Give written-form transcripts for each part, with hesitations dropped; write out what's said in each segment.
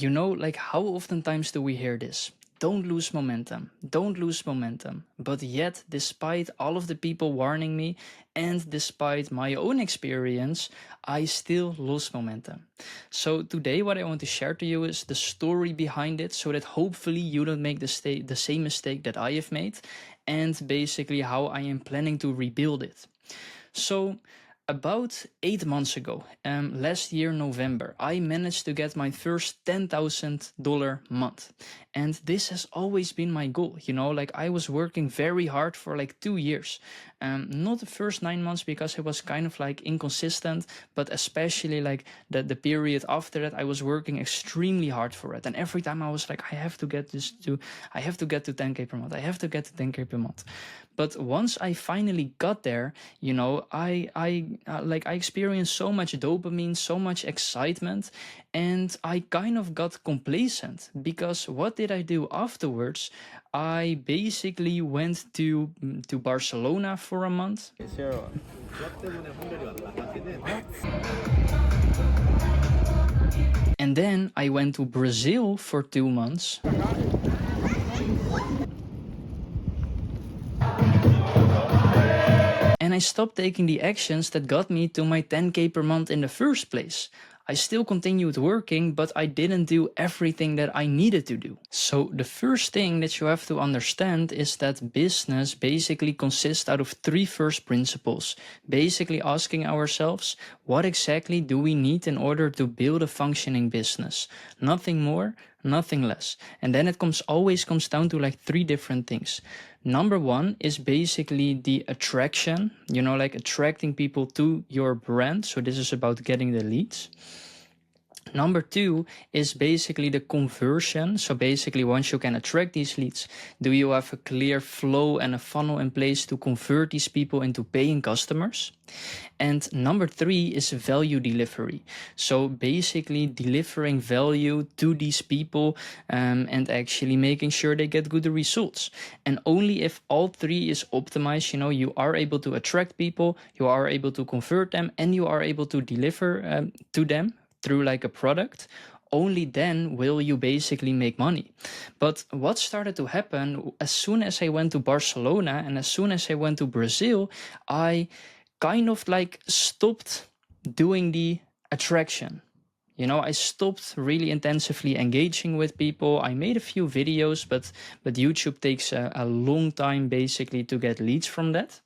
You know, like how oftentimes do we hear this? Don't lose momentum, don't lose momentum. But yet, despite all of the people warning me and despite my own experience, I still lose momentum. So today what I want to share to you is the story behind it so that hopefully you don't make the same mistake that I have made, and basically how I am planning to rebuild it. So, about 8 months ago, last year November, I managed to get my first $10,000 month. And this has always been my goal. You know, like I was working very hard for like 2 years. Not the first 9 months because it was kind of like inconsistent, but especially like the period after that, I was working extremely hard for it. And every time I was like, I have to get to 10K per month. I have to get to 10K per month. But once I finally got there, you know, I experienced so much dopamine, so much excitement, and I kind of got complacent because what did I do afterwards? I basically went to Barcelona for a month. And then I went to Brazil for 2 months. And I stopped taking the actions that got me to my 10K per month in the first place. I still continued working, but I didn't do everything that I needed to do. So the first thing that you have to understand is that business basically consists out of three first principles. Basically asking ourselves, what exactly do we need in order to build a functioning business? Nothing more, nothing less. And then it always comes down to like three different things. Number one is basically the attraction, you know, like attracting people to your brand. So this is about getting the leads. Number two is basically the conversion. So basically, once you can attract these leads, do you have a clear flow and a funnel in place to convert these people into paying customers? And number three is value delivery. So basically delivering value to these people, and actually making sure they get good results. And only if all three is optimized, you know, you are able to attract people, you are able to convert them, and you are able to deliver to them through like a product, only then will you basically make money. But what started to happen as soon as I went to Barcelona and as soon as I went to Brazil, I kind of like stopped doing the attraction. You know, I stopped really intensively engaging with people. I made a few videos, but YouTube takes a long time basically to get leads from that.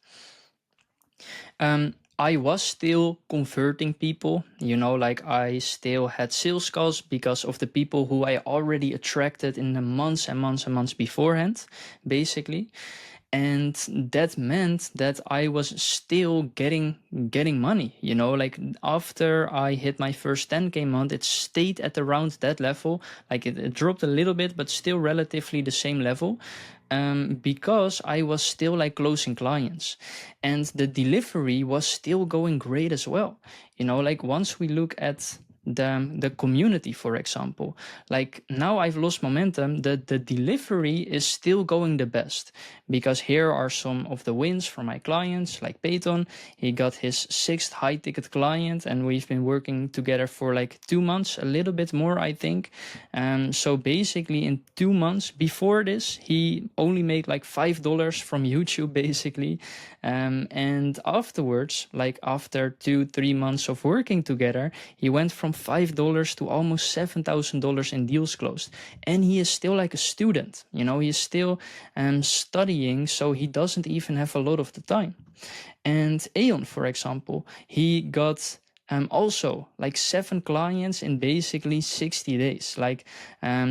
I was still converting people, you know, like I still had sales calls because of the people who I already attracted in the months and months and months beforehand, basically. And that meant that I was still getting money, you know, like after I hit my first 10K month, it stayed at around that level. Like it dropped a little bit, but still relatively the same level. Because I was still like closing clients and the delivery was still going great as well. You know, like once we look at the community, for example, like now I've lost momentum, the delivery is still going the best, because here are some of the wins from my clients, like Peyton. He got his sixth high ticket client and we've been working together for like 2 months, a little bit more, I think. So basically in 2 months before this, he only made like $5 from YouTube basically. And afterwards, like after 2-3 months of working together, he went from $5 to almost $7,000 in deals closed. And he is still like a student, you know, he is still studying, so he doesn't even have a lot of the time. And Aeon, for example, he got also like 7 clients in basically 60 days. Like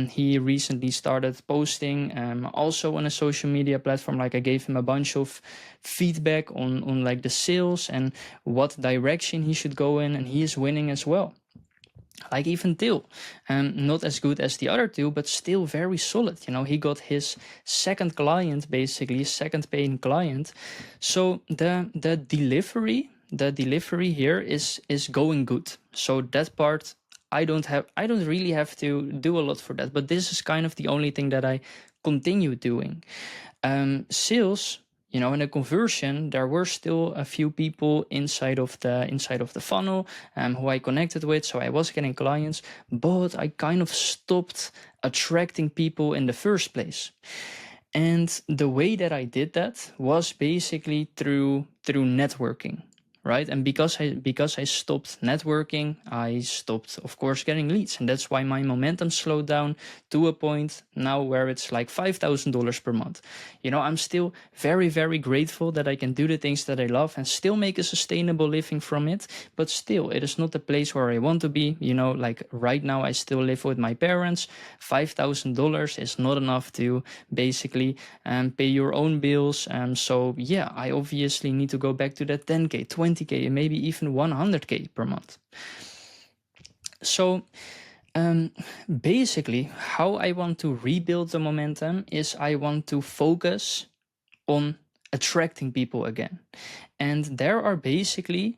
he recently started posting also on a social media platform. Like I gave him a bunch of feedback on like the sales and what direction he should go in, and he is winning as well. Like even Till, not as good as the other two, but still very solid. You know, he got his second client, basically second paying client. So the delivery here is going good. So that part I don't really have to do a lot for that. But this is kind of the only thing that I continue doing. Sales, you know, in the conversion, there were still a few people inside of the funnel who I connected with, so I was getting clients, but I kind of stopped attracting people in the first place. And the way that I did that was basically through networking, right? And because I stopped networking, I stopped, of course, getting leads, and that's why my momentum slowed down to a point now where it's like $5,000 per month. You know, I'm still very, very grateful that I can do the things that I love and still make a sustainable living from it. But still, it is not the place where I want to be. You know, like right now, I still live with my parents. $5,000 is not enough to basically pay your own bills. So yeah, I obviously need to go back to that 10K, 20K, and maybe even 100K per month. So basically, how I want to rebuild the momentum is I want to focus on attracting people again. And there are basically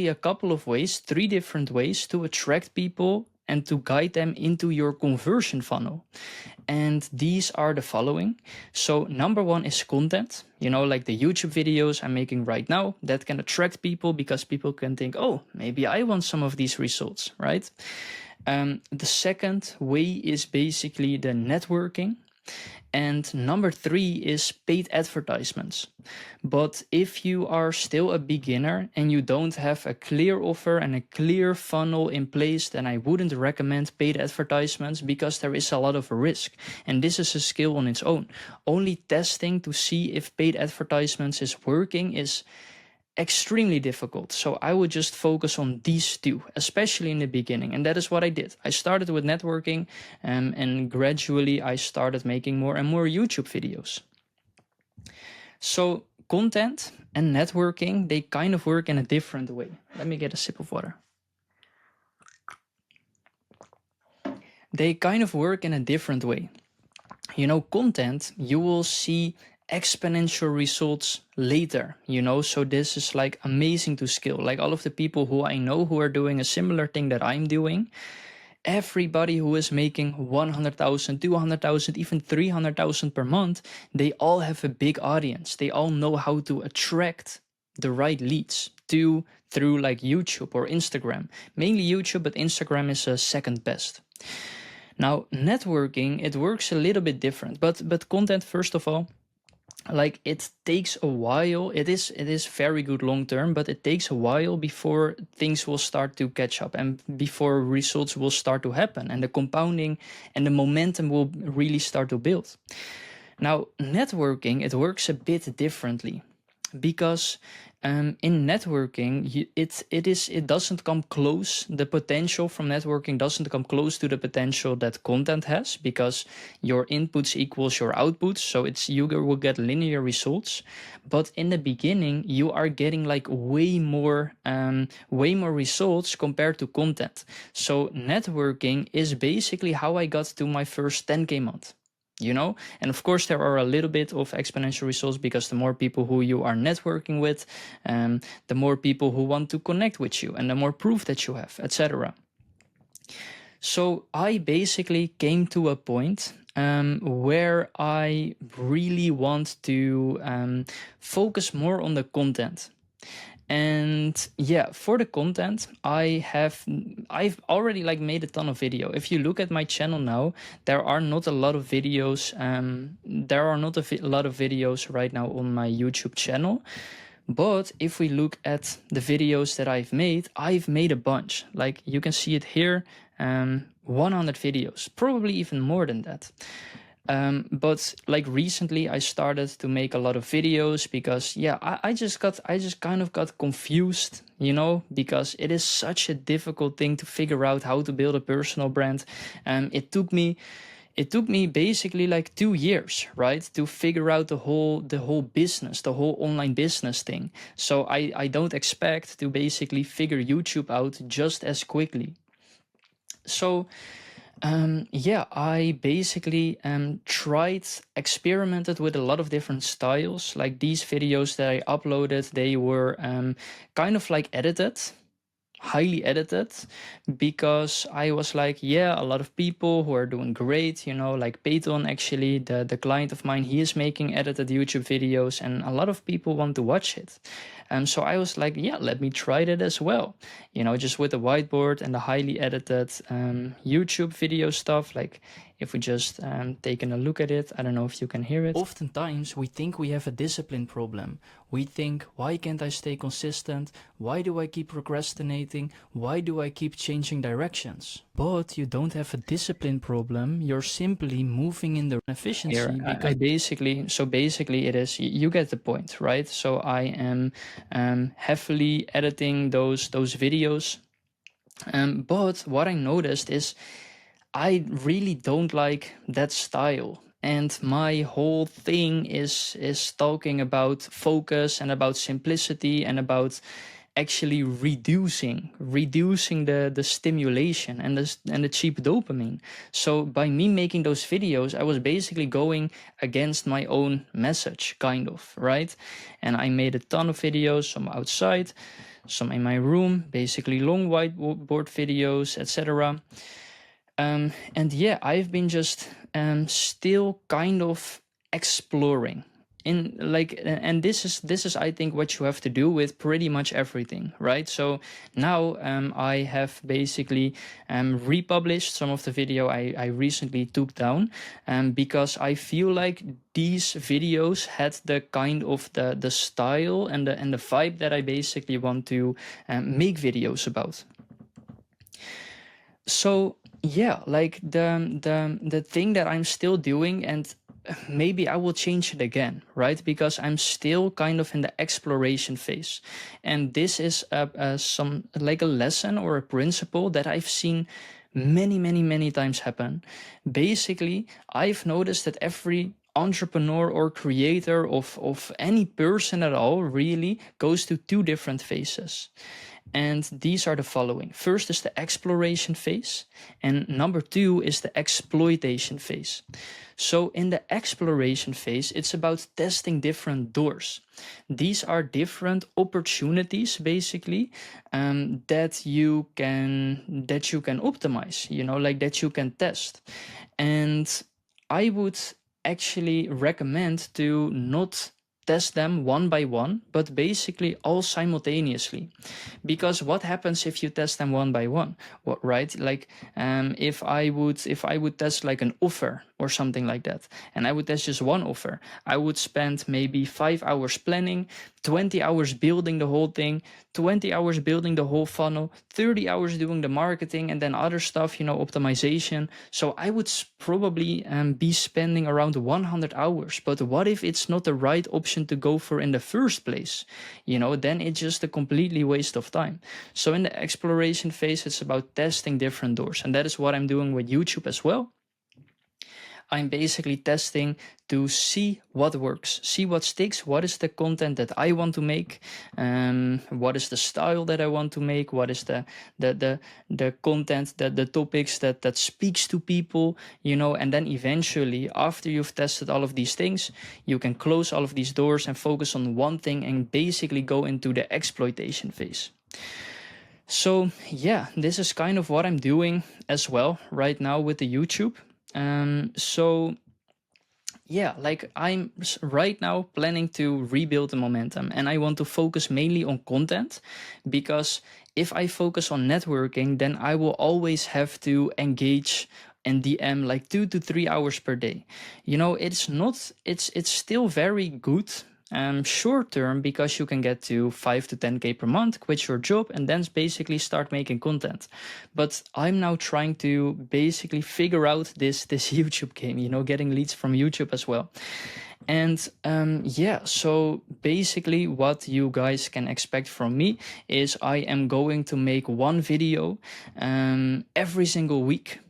a couple of ways, 3 different ways to attract people and to guide them into your conversion funnel. And these are the following. So number 1 is content, you know, like the YouTube videos I'm making right now that can attract people because people can think, oh, maybe I want some of these results, right? The second way is basically the networking. And number 3 is paid advertisements. But if you are still a beginner and you don't have a clear offer and a clear funnel in place, then I wouldn't recommend paid advertisements because there is a lot of risk. And this is a skill on its own. Only testing to see if paid advertisements is working is extremely difficult. So I would just focus on these 2, especially in the beginning. And that is what I did. I started with networking and gradually I started making more and more YouTube videos. So content and networking, they kind of work in a different way. Let me get a sip of water. They kind of work in a different way. You know, content, you will see exponential results later, you know, so this is like amazing to scale. Like all of the people who I know who are doing a similar thing that I'm doing, everybody who is making 100,000, 200,000, even 300,000 per month, they all have a big audience. They all know how to attract the right leads through like YouTube or Instagram. Mainly YouTube, but Instagram is a second best. Now, networking, it works a little bit different, but content, first of all, like it takes a while. It is very good long term, but it takes a while before things will start to catch up and before results will start to happen and the compounding and the momentum will really start to build. Now, networking, it works a bit differently because in networking, it doesn't come close. The potential from networking doesn't come close to the potential that content has because your inputs equals your outputs. So you will get linear results. But in the beginning, you are getting like way more results compared to content. So networking is basically how I got to my first 10K month. You know, and of course there are a little bit of exponential results because the more people who you are networking with, the more people who want to connect with you and the more proof that you have, etc. So I basically came to a point where I really want to focus more on the content. And yeah, for the content, I've already like made a ton of video. If you look at my channel now, there are not a lot of videos. There are not a lot of videos right now on my YouTube channel. But if we look at the videos that I've made a bunch. Like you can see it here, 100 videos, probably even more than that. But like recently I started to make a lot of videos because yeah, I just kind of got confused, you know, because it is such a difficult thing to figure out how to build a personal brand. It took me basically like 2 years, right, to figure out the whole business, the whole online business thing. So I don't expect to basically figure YouTube out just as quickly. So yeah, I basically experimented with a lot of different styles. Like these videos that I uploaded, they were kind of like edited. highly edited, because I was like, yeah, a lot of people who are doing great, like Peyton, actually, the client of mine, he is making edited YouTube videos, and a lot of people want to watch it. So I was like, yeah, let me try that as well, just with the whiteboard and the highly edited YouTube video stuff. Like, if we just taken a look at it, I don't know if you can hear it. Oftentimes we think we have a discipline problem. We think, why can't I stay consistent? Why do I keep procrastinating? Why do I keep changing directions? But you don't have a discipline problem. You're simply moving in the efficiency. Here, I basically it is, you get the point, right? So I am heavily editing those videos. But what I noticed is I really don't like that style. And my whole thing is talking about focus and about simplicity and about actually reducing the stimulation and the cheap dopamine. So by me making those videos, I was basically going against my own message, kind of, right? And I made a ton of videos, some outside, some in my room, basically long whiteboard videos, etc. And yeah, I've been just still kind of exploring in, like, and this is I think what you have to do with pretty much everything, right? So now I have basically republished some of the video I recently took down, because I feel like these videos had the kind of the style and the vibe that I basically want to make videos about. So yeah, like the thing that I'm still doing, and maybe I will change it again, right? Because I'm still kind of in the exploration phase, and this is some like a lesson or a principle that I've seen many times happen. Basically, I've noticed that every entrepreneur or creator of any person at all really goes to two different phases. And these are the following. First is the exploration phase, and number two is the exploitation phase. So in the exploration phase, it's about testing different doors. These are different opportunities, basically, that you can optimize, like that you can test. And I would actually recommend to not test them one by one, but basically all simultaneously. Because what happens if you test them one by one? What, right? Like, if I would test like an offer or something like that, and I would test just one offer, I would spend maybe 5 hours planning, 20 hours building the whole thing, 20 hours building the whole funnel, 30 hours doing the marketing, and then other stuff, optimization. So I would probably be spending around 100 hours. But what if it's not the right option to go for in the first place? Then it's just a completely waste of time. So in the exploration phase, it's about testing different doors. And that is what I'm doing with YouTube as well. I'm basically testing to see what works, see what sticks, what is the content that I want to make, what is the style that I want to make, what is the content, the topics that speaks to people, and then eventually, after you've tested all of these things, you can close all of these doors and focus on one thing and basically go into the exploitation phase. So yeah, this is kind of what I'm doing as well right now with the YouTube. So yeah, like I'm right now planning to rebuild the momentum, and I want to focus mainly on content, because if I focus on networking, then I will always have to engage and DM like 2 to 3 hours per day. It's still very good short term, because you can get to 5 to 10K per month, quit your job, and then basically start making content. But I'm now trying to basically figure out this YouTube game, getting leads from YouTube as well. And yeah, so basically what you guys can expect from me is I am going to make one video every single week.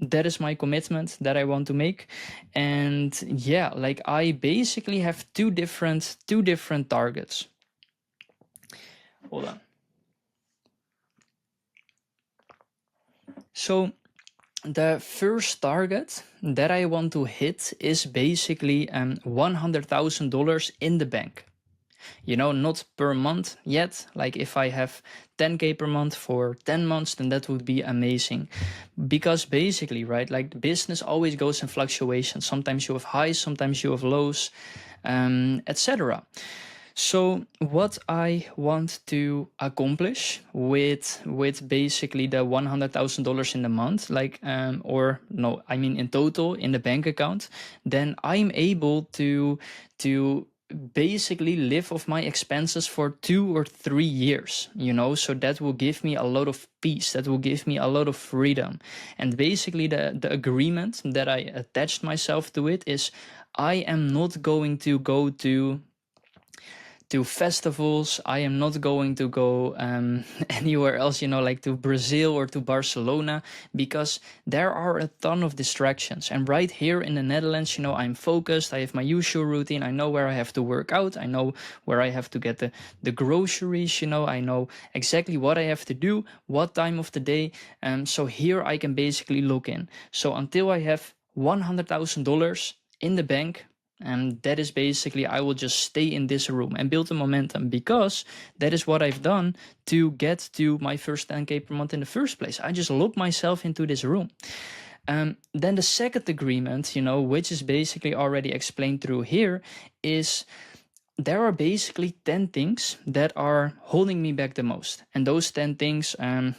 That is my commitment that I want to make. And yeah, like I basically have two different targets. Hold on. So the first target that I want to hit is basically $100,000 in the bank. You know, not per month yet. Like if I have 10K per month for 10 months, then that would be amazing. Because basically, right, like the business always goes in fluctuations. Sometimes you have highs, sometimes you have lows, etc. So what I want to accomplish with basically the $100,000 in the month, like or no, I mean in total in the bank account, then I'm able to basically live off my expenses for 2 or 3 years, you know. So that will give me a lot of peace, that will give me a lot of freedom. And basically the agreement that I attached myself to it is I am not going to go to festivals. I am not going to go anywhere else, you know, like to Brazil or to Barcelona, because there are a ton of distractions. And right here in the Netherlands, you know, I'm focused. I have my usual routine. I know where I have to work out. I know where I have to get the groceries, you know, I know exactly what I have to do, what time of the day. So here I can basically look in. So until I have $100,000 in the bank, and that is basically, I will just stay in this room and build the momentum, because that is what I've done to get to my first 10K per month in the first place. I just locked myself into this room. Then the second agreement, you know, which is basically already explained through here, is there are basically 10 things that are holding me back the most. And those 10 things,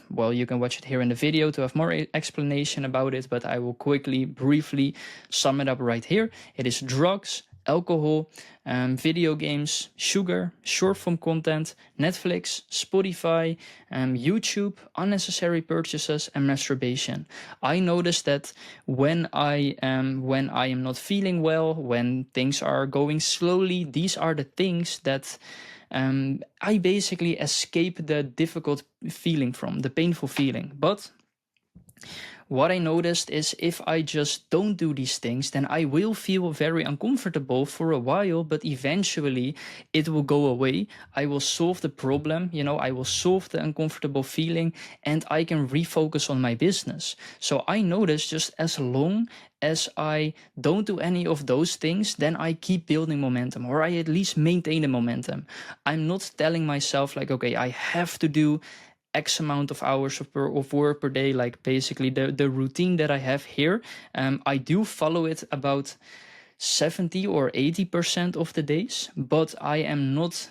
well, you can watch it here in the video to have more explanation about it, but I will quickly, briefly sum it up right here. It is drugs, alcohol, video games, sugar, short form content, Netflix, Spotify, YouTube, unnecessary purchases, and masturbation. I noticed that when I am not feeling well, when things are going slowly, these are the things that I basically escape the difficult feeling from, the painful feeling. But what I noticed is if I just don't do these things, then I will feel very uncomfortable for a while, but eventually it will go away. I will solve the problem, you know, I will solve the uncomfortable feeling, and I can refocus on my business. So I noticed just as long as I don't do any of those things, then I keep building momentum, or I at least maintain the momentum. I'm not telling myself like, okay, I have to do X amount of hours of work per day, like basically the routine that I have here. I do follow it about 70 or 80% of the days, but I am not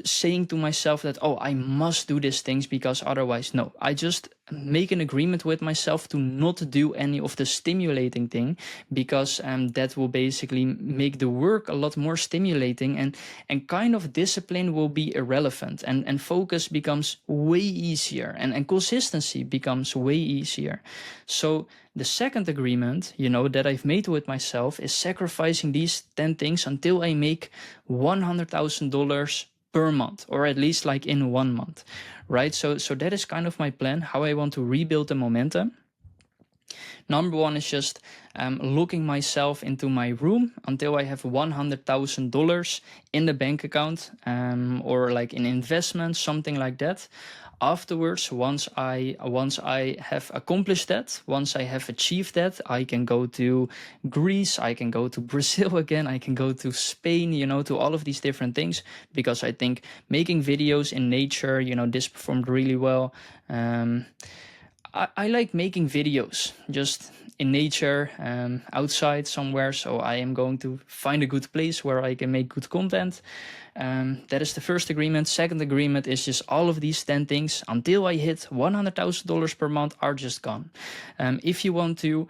saying to myself that, oh, I must do these things because otherwise, no. I just make an agreement with myself to not do any of the stimulating thing, because that will basically make the work a lot more stimulating, and kind of discipline will be irrelevant, and focus becomes way easier, and consistency becomes way easier. So the second agreement, you know, that I've made with myself is sacrificing these 10 things until I make $100,000 per month, or at least like in 1 month, right? So that is kind of my plan, how I want to rebuild the momentum. Number one is just looking myself into my room until I have $100,000 in the bank account, or like in investment, something like that. Afterwards, once I have accomplished that, once I have achieved that, I can go to Greece, I can go to Brazil again, I can go to Spain, you know, to all of these different things, because I think making videos in nature, you know, this performed really well. I like making videos just in nature, outside somewhere. So I am going to find a good place where I can make good content. That is the first agreement. Second agreement is just all of these 10 things until I hit $100,000 per month are just gone. If you want to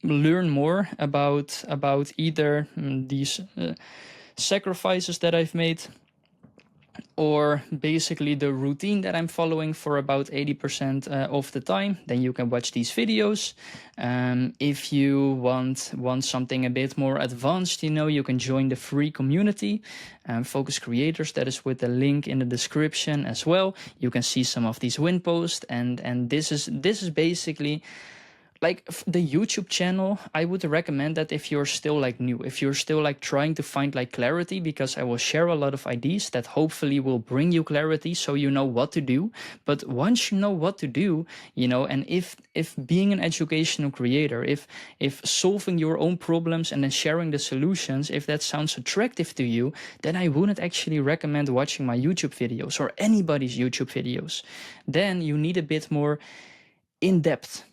learn more about either these sacrifices that I've made, or basically the routine that I'm following for about 80% of the time, then you can watch these videos. If you want something a bit more advanced, you know, you can join the free community, Focus Creators. That is with the link in the description as well. You can see some of these win posts, and this is basically like the YouTube channel, I would recommend that if you're still like new, if you're still like trying to find like clarity, because I will share a lot of ideas that hopefully will bring you clarity so you know what to do. But once you know what to do, you know, and if being an educational creator, if solving your own problems and then sharing the solutions, if that sounds attractive to you, then I wouldn't actually recommend watching my YouTube videos or anybody's YouTube videos. Then you need a bit more in-depth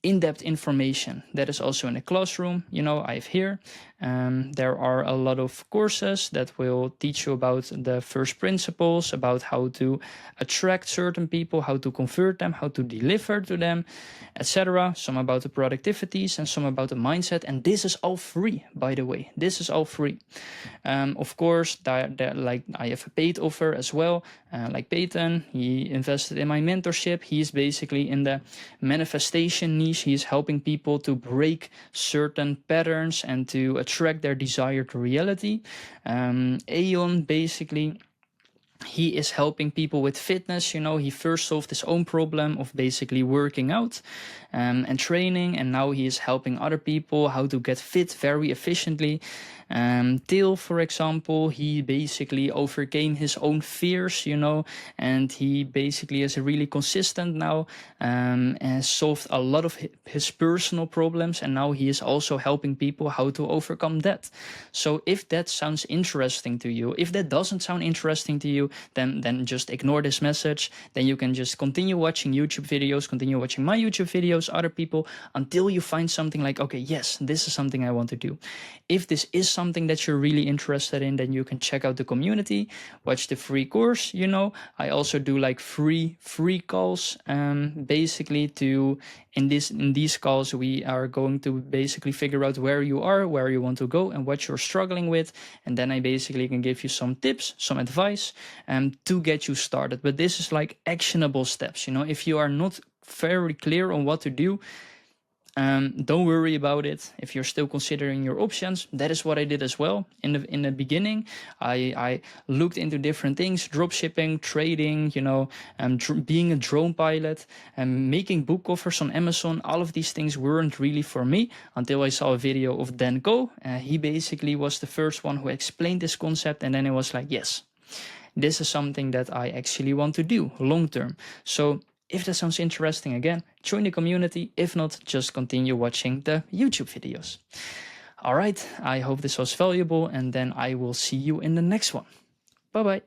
in-depth information that is also in the classroom. You know, I have here there are a lot of courses that will teach you about the first principles, about how to attract certain people, how to convert them, how to deliver to them, etc. Some about the productivities and some about the mindset. And this is all free, by the way. This is all free. Of course, like I have a paid offer as well. Like Peyton, he invested in my mentorship. He is basically in the manifestation niche. He is helping people to break certain patterns and to attract their desired reality. Aeon, basically, he is helping people with fitness. You know, he first solved his own problem of basically working out and training, and now he is helping other people how to get fit very efficiently. Till, for example, he basically overcame his own fears, you know, and he basically is really consistent now, and solved a lot of his personal problems, and now he is also helping people how to overcome that. So if that sounds interesting to you, if that doesn't sound interesting to you, then just ignore this message. Then you can just continue watching YouTube videos, continue watching my YouTube videos, other people, until you find something like, okay, yes, this is something I want to do. If this is something that you're really interested in, then you can check out the community, watch the free course. You know, I also do like free calls, basically to in these calls we are going to basically figure out where you are, where you want to go, and what you're struggling with, and then I basically can give you some tips, some advice, to get you started. But this is like actionable steps. You know, if you are not very clear on what to do, don't worry about it. If you're still considering your options, that is what I did as well. In the beginning, I looked into different things: dropshipping, trading, you know, being a drone pilot, and making book covers on Amazon. All of these things weren't really for me until I saw a video of Dan Go. He basically was the first one who explained this concept, and then it was like, yes, this is something that I actually want to do long term. So if that sounds interesting, again, join the community. If not, just continue watching the YouTube videos. All right, I hope this was valuable, and then I will see you in the next one. Bye bye.